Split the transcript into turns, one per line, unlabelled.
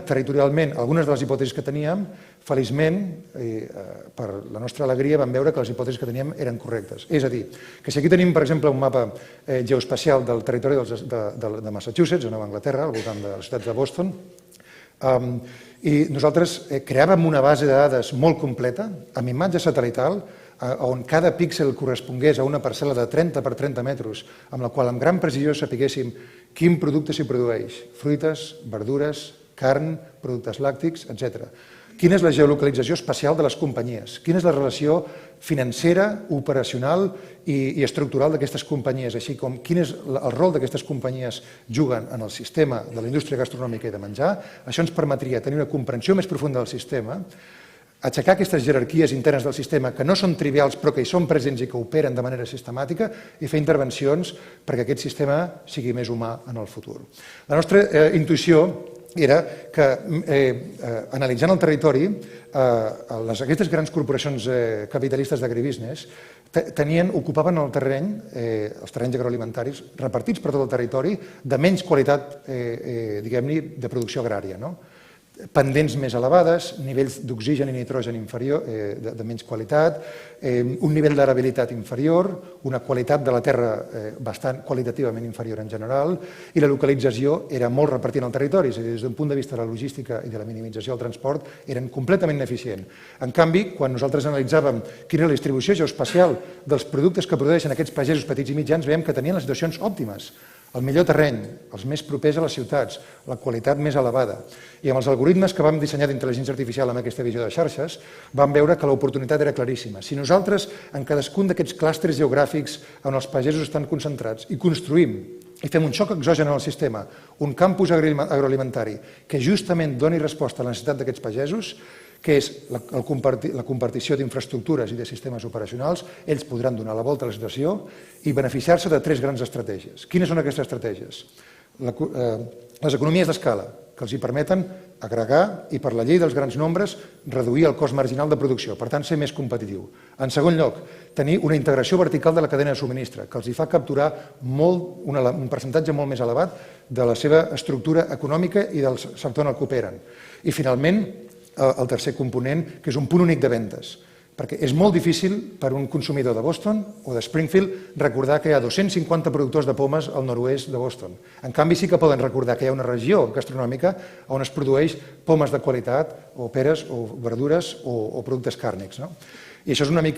territorialment algunes de les hipòtesis que teníem, feliçment, per la nostra alegria, vam veure que les hipòtesis que teníem eren correctes. És a dir, que si aquí tenim, per exemple, un mapa geoespacial del territori de Massachusetts, a Nova Anglaterra, al voltant de la ciutat de Boston, i nosaltres creàvem una base de dades molt completa, amb imatge satelital, on cada píxel correspongués a una parcel·la de 30 per 30 metres, amb la qual amb gran precisió sapiguéssim quin producte s'hi produeix, fruites, verdures, carn, productes làctics, etc. Quina és la geolocalització espacial de les companyies? Quina és la relació financera, operacional i estructural d'aquestes companyies, així com quin és el rol d'aquestes companyies juguen en el sistema de la indústria gastronòmica i de menjar? Això ens permetria tenir una comprensió més profunda del sistema, aixecar aquestes jerarquies internes del sistema que no són trivials però que hi són presents i que operen de manera sistemàtica i fer intervencions perquè aquest sistema sigui més humà en el futur. La nostra intuïció era que, analitzant el territori, aquestes grans corporacions capitalistes d'agribusiness ocupaven el terreny, els terrenys agroalimentaris, repartits per tot el territori, de menys qualitat, diguem-ne, de producció agrària, pendents més elevades, nivells d'oxigen i nitrogen inferior, de menys qualitat, un nivell d'arabilitat inferior, una qualitat de la terra bastant qualitativament inferior en general, i la localització era molt repartida en el territori, és a dir, des d'un punt de vista de la logística i de la minimització del transport, eren completament ineficient. En canvi, quan nosaltres analitzàvem quina era la distribució geoespacial dels productes que produeixen aquests pagesos petits i mitjans, veiem que tenien les situacions òptimes. El millor terreny, els més propers a les ciutats, la qualitat més elevada. I amb els algoritmes que vam dissenyar d'intel·ligència artificial amb aquesta visió de xarxes, vam veure que l'oportunitat era claríssima. Si nosaltres, en cadascun d'aquests clústers geogràfics on els pagesos estan concentrats, i construïm i fem un xoc exogen en el sistema, un campus agroalimentari que justament doni resposta a la necessitat d'aquests pagesos, que és la compartició d'infraestructures i de sistemes operacionals, ells podran donar la volta a la situació i beneficiar-se de 3 grans estratègies. Quines són aquestes estratègies? Les economies d'escala, que els permeten agregar i, per la llei dels grans nombres, reduir el cost marginal de producció, per tant, ser més competitiu. En segon lloc, tenir una integració vertical de la cadena de subministre, que els fa capturar un percentatge molt més elevat de la seva estructura econòmica i del sector en el que operen. I, finalment, el tercer component, que és un punt únic de ventes, perquè és molt difícil per un consumidor de Boston o de Springfield recordar que hi ha 250 productors de pomes al nord-oest de Boston. En canvi, sí que poden recordar que hi ha una regió gastronòmica on es produeix pomes de qualitat, o peres, o verdures, o productes càrnics. I això és una mica